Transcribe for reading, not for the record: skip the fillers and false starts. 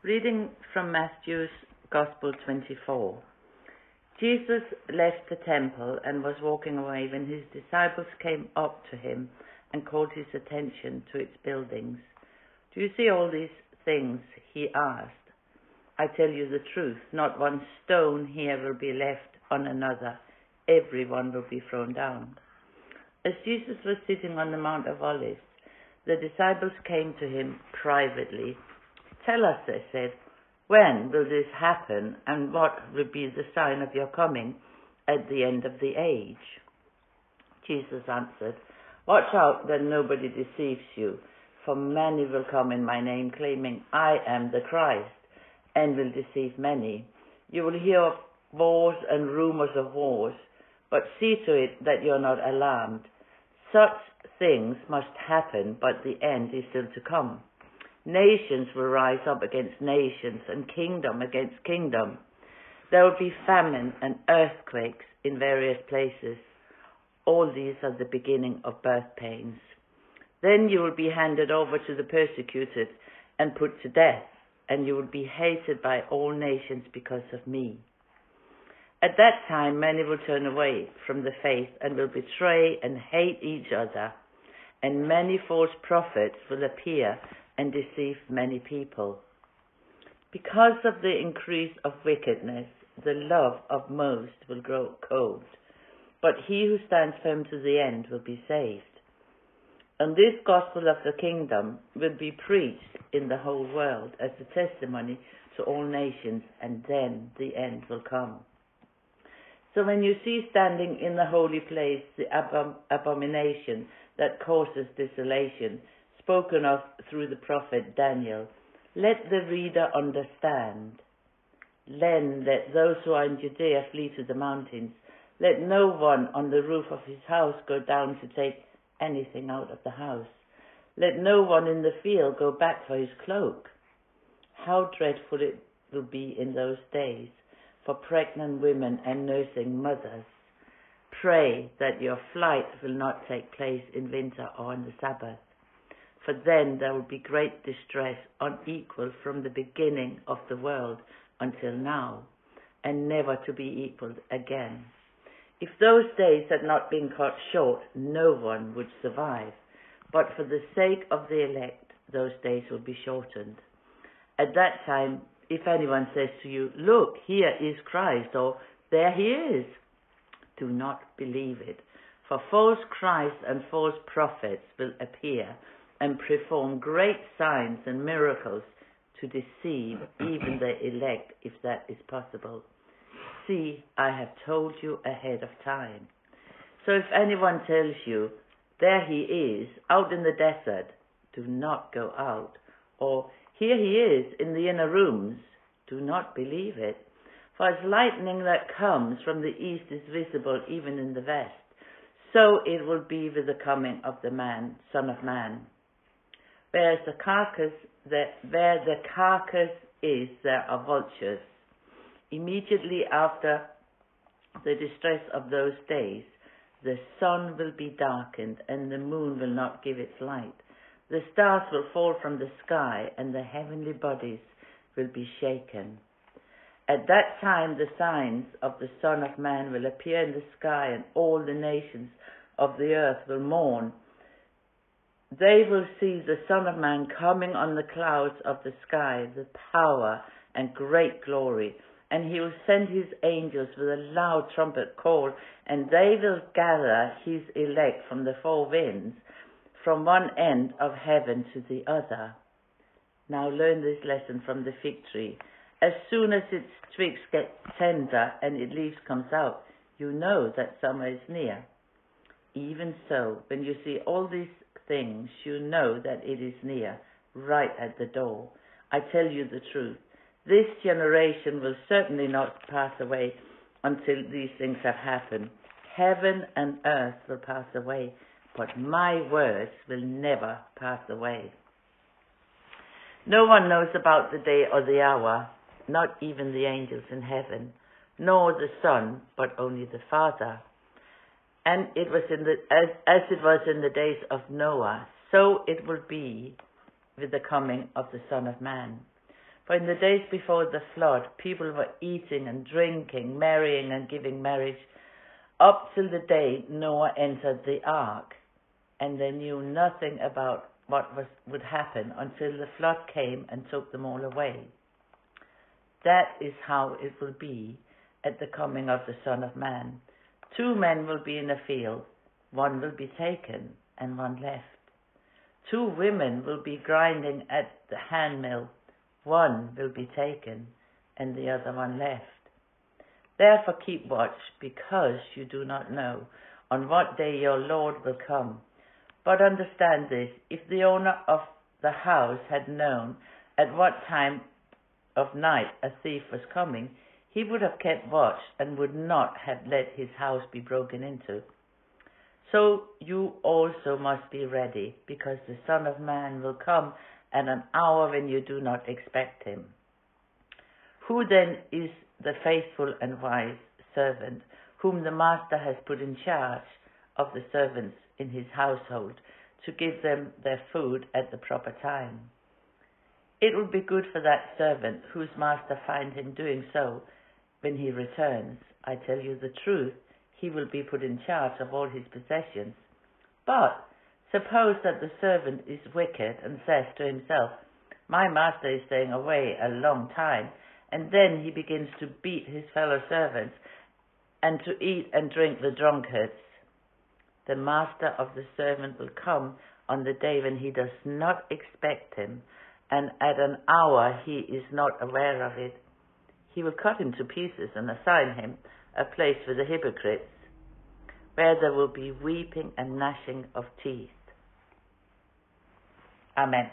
Reading from Matthew's Gospel 24. Jesus left the temple and was walking away when his disciples came up to him and called his attention to its buildings. "Do you see all these things?" he asked. "I tell you the truth, not one stone here will be left on another. Every one will be thrown down." As Jesus was sitting on the Mount of Olives, the disciples came to him privately. "Tell us," they said, "when will this happen, and what will be the sign of your coming at the end of the age?" Jesus answered, "Watch out that nobody deceives you, for many will come in my name, claiming, 'I am the Christ,' and will deceive many. You will hear of wars and rumors of wars, but see to it that you are not alarmed. Such things must happen, but the end is still to come. Nations will rise up against nations, and kingdom against kingdom. There will be famine and earthquakes in various places. All these are the beginning of birth pains. Then you will be handed over to the persecuted and put to death, and you will be hated by all nations because of me. At that time many will turn away from the faith and will betray and hate each other, and many false prophets will appear and deceive many people. Because of the increase of wickedness, the love of most will grow cold, but he who stands firm to the end will be saved. And this gospel of the kingdom will be preached in the whole world as a testimony to all nations, and then the end will come. So when you see standing in the holy place the abomination that causes desolation, spoken of through the prophet Daniel, let the reader understand. Then let those who are in Judea flee to the mountains. Let no one on the roof of his house go down to take anything out of the house. Let no one in the field go back for his cloak. How dreadful it will be in those days for pregnant women and nursing mothers. Pray that your flight will not take place in winter or on the Sabbath, for then there will be great distress unequal from the beginning of the world until now, and never to be equaled again. If those days had not been cut short, no one would survive, but for the sake of the elect, those days will be shortened. At that time, if anyone says to you, 'Look, here is Christ,' or 'There he is,' do not believe it, for false Christs and false prophets will appear and perform great signs and miracles to deceive even the elect, if that is possible. See, I have told you ahead of time. So if anyone tells you, 'There he is, out in the desert,' do not go out, or 'Here he is in the inner rooms,' do not believe it. For as lightning that comes from the east is visible even in the west, so it will be with the coming of the Son of Man. Where the carcass is, there are vultures. Immediately after the distress of those days, the sun will be darkened, and the moon will not give its light. The stars will fall from the sky, and the heavenly bodies will be shaken. At that time the signs of the Son of Man will appear in the sky, and all the nations of the earth will mourn. They will see the Son of Man coming on the clouds of the sky with power and great glory, and he will send his angels with a loud trumpet call, and they will gather his elect from the four winds, from one end of heaven to the other. Now learn this lesson from the fig tree. As soon as its twigs get tender and its leaves comes out, you know that summer is near. Even so, when you see all these things, you know that it is near, right at the door. I tell you the truth. This generation will certainly not pass away until these things have happened. Heaven and earth will pass away, but my words will never pass away. No one knows about the day or the hour, not even the angels in heaven, nor the Son, but only the Father. And it was as it was in the days of Noah, so it will be with the coming of the Son of Man. For in the days before the flood, people were eating and drinking, marrying and giving marriage, up till the day Noah entered the ark, and they knew nothing about what would happen until the flood came and took them all away. That is how it will be at the coming of the Son of Man. 2 men will be in a field, one will be taken and one left. 2 women will be grinding at the handmill, one will be taken and the other one left. Therefore keep watch, because you do not know on what day your Lord will come. But understand this, if the owner of the house had known at what time of night a thief was coming, he would have kept watch and would not have let his house be broken into. So you also must be ready, because the Son of Man will come at an hour when you do not expect him. Who then is the faithful and wise servant, whom the master has put in charge of the servants in his household, to give them their food at the proper time? It would be good for that servant whose master finds him doing so when he returns. I tell you the truth, he will be put in charge of all his possessions. But suppose that the servant is wicked and says to himself, my master is staying away a long time, and then he begins to beat his fellow servants and to eat and drink the drunkards. The master of the servant will come on the day when he does not expect him, and at an hour he is not aware of it. He will cut him to pieces and assign him a place with the hypocrites, where there will be weeping and gnashing of teeth. Amen.